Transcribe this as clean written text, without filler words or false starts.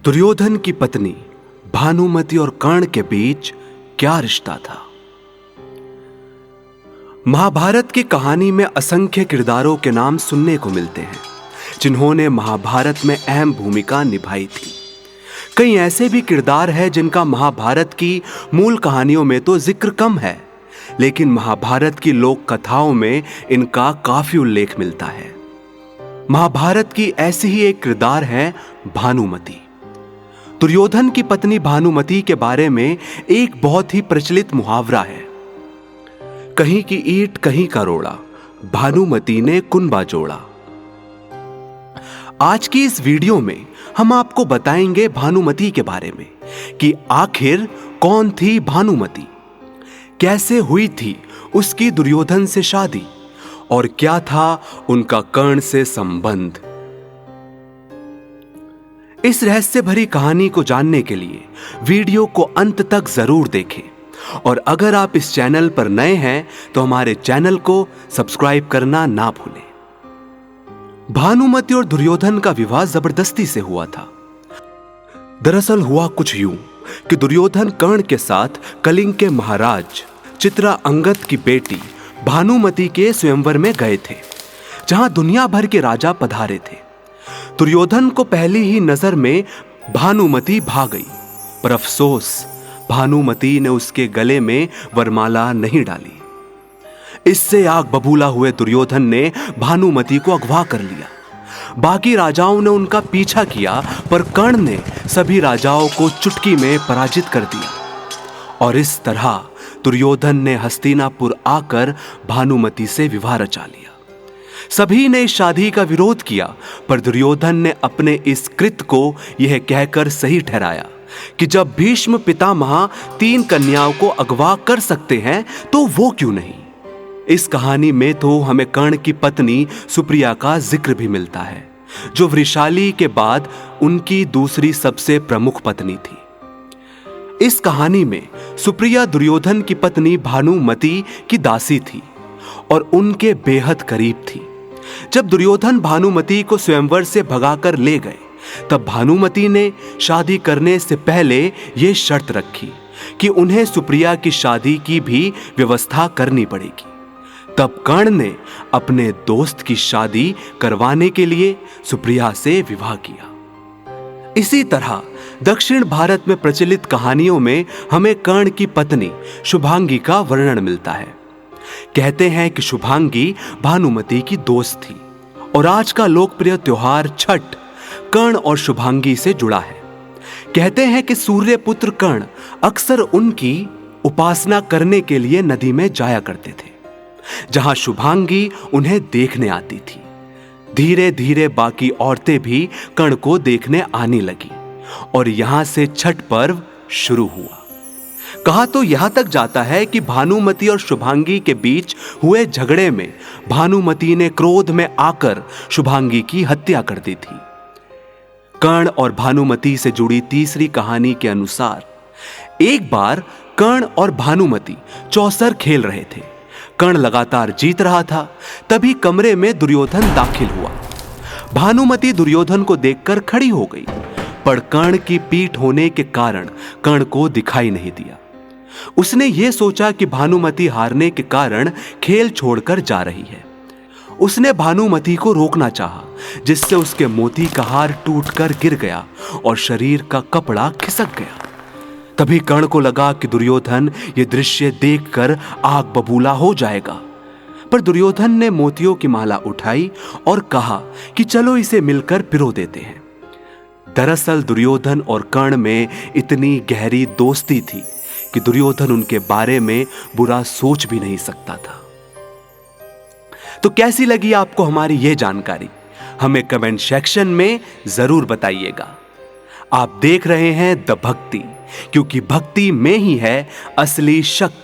दुर्योधन की पत्नी भानुमति और कर्ण के बीच क्या रिश्ता था। महाभारत की कहानी में असंख्य किरदारों के नाम सुनने को मिलते हैं जिन्होंने महाभारत में अहम भूमिका निभाई थी। कई ऐसे भी किरदार हैं जिनका महाभारत की मूल कहानियों में तो जिक्र कम है, लेकिन महाभारत की लोक कथाओं में इनका काफी उल्लेख मिलता है। महाभारत की ऐसी ही एक किरदार है भानुमति। दुर्योधन की पत्नी भानुमति के बारे में एक बहुत ही प्रचलित मुहावरा है, कहीं की ईंट कहीं का रोड़ा, भानुमति ने कुनबा जोड़ा। आज की इस वीडियो में हम आपको बताएंगे भानुमति के बारे में कि आखिर कौन थी भानुमति, कैसे हुई थी उसकी दुर्योधन से शादी और क्या था उनका कर्ण से संबंध। इस रहस्य भरी कहानी को जानने के लिए वीडियो को अंत तक जरूर देखें और अगर आप इस चैनल पर नए हैं तो हमारे चैनल को सब्सक्राइब करना ना भूलें। भानुमति और दुर्योधन का विवाह जबरदस्ती से हुआ था। दरअसल हुआ कुछ यूं कि दुर्योधन कर्ण के साथ कलिंग के महाराज चित्रांगद की बेटी भानुमति के स्वयंवर में गए थे, जहां दुनिया भर के राजा पधारे थे। दुर्योधन को पहली ही नजर में भानुमति भा गई, पर अफसोस भानुमति ने उसके गले में वरमाला नहीं डाली। इससे आग बबूला हुए दुर्योधन ने भानुमति को अगवा कर लिया। बाकी राजाओं ने उनका पीछा किया, पर कर्ण ने सभी राजाओं को चुटकी में पराजित कर दिया और इस तरह दुर्योधन ने हस्तिनापुर आकर भानुमति से विवाह रचा लिया। सभी ने इस शादी का विरोध किया, पर दुर्योधन ने अपने इस कृत्य को यह कहकर सही ठहराया कि जब भीष्म पितामह 3 कन्याओं को अगवा कर सकते हैं तो वो क्यों नहीं। इस कहानी में तो हमें कर्ण की पत्नी सुप्रिया का जिक्र भी मिलता है, जो वृषाली के बाद उनकी दूसरी सबसे प्रमुख पत्नी थी। इस कहानी में सुप्रिया दुर्योधन की पत्नी भानुमति की दासी थी और उनके बेहद करीब थी। जब दुर्योधन भानुमति को स्वयंवर से भगाकर ले गए, तब भानुमति ने शादी करने से पहले यह शर्त रखी कि उन्हें सुप्रिया की शादी की भी व्यवस्था करनी पड़ेगी। तब कर्ण ने अपने दोस्त की शादी करवाने के लिए सुप्रिया से विवाह किया। इसी तरह दक्षिण भारत में प्रचलित कहानियों में हमें कर्ण की पत्नी शुभांगी का वर्णन मिलता है। कहते हैं कि शुभांगी भानुमति की दोस्त थी और आज का लोकप्रिय त्योहार छठ कर्ण और शुभांगी से जुड़ा है। कहते हैं कि सूर्य पुत्र कर्ण अक्सर उनकी उपासना करने के लिए नदी में जाया करते थे, जहां शुभांगी उन्हें देखने आती थी। धीरे धीरे बाकी औरतें भी कर्ण को देखने आने लगी और यहां से छठ पर्व शुरू हुआ। कहा तो यहां तक जाता है कि भानुमति और शुभांगी के बीच हुए झगड़े में भानुमति ने क्रोध में आकर शुभांगी की हत्या कर दी थी। कर्ण और भानुमति से जुड़ी तीसरी कहानी के अनुसार एक बार कर्ण और भानुमति चौसर खेल रहे थे। कर्ण लगातार जीत रहा था, तभी कमरे में दुर्योधन दाखिल हुआ। भानुमति दुर्योधन को देखकर खड़ी हो गई, पर कर्ण की पीठ होने के कारण कर्ण को दिखाई नहीं दिया। उसने यह सोचा कि भानुमति हारने के कारण खेल छोड़कर जा रही है। उसने भानुमति को रोकना चाहा, जिससे उसके मोती का हार टूटकर गिर गया और शरीर का कपड़ा खिसक गया। तभी कर्ण को लगा कि दुर्योधन ये दृश्य देखकर आग बबूला हो जाएगा, पर दुर्योधन ने मोतियों की माला उठाई और कहा कि चलो इसे मिलकर पिरो देते हैं। दरअसल दुर्योधन और कर्ण में इतनी गहरी दोस्ती थी कि दुर्योधन उनके बारे में बुरा सोच भी नहीं सकता था। तो कैसी लगी आपको हमारी यह जानकारी, हमें कमेंट सेक्शन में जरूर बताइएगा। आप देख रहे हैं द भक्ति, क्योंकि भक्ति में ही है असली शक्ति।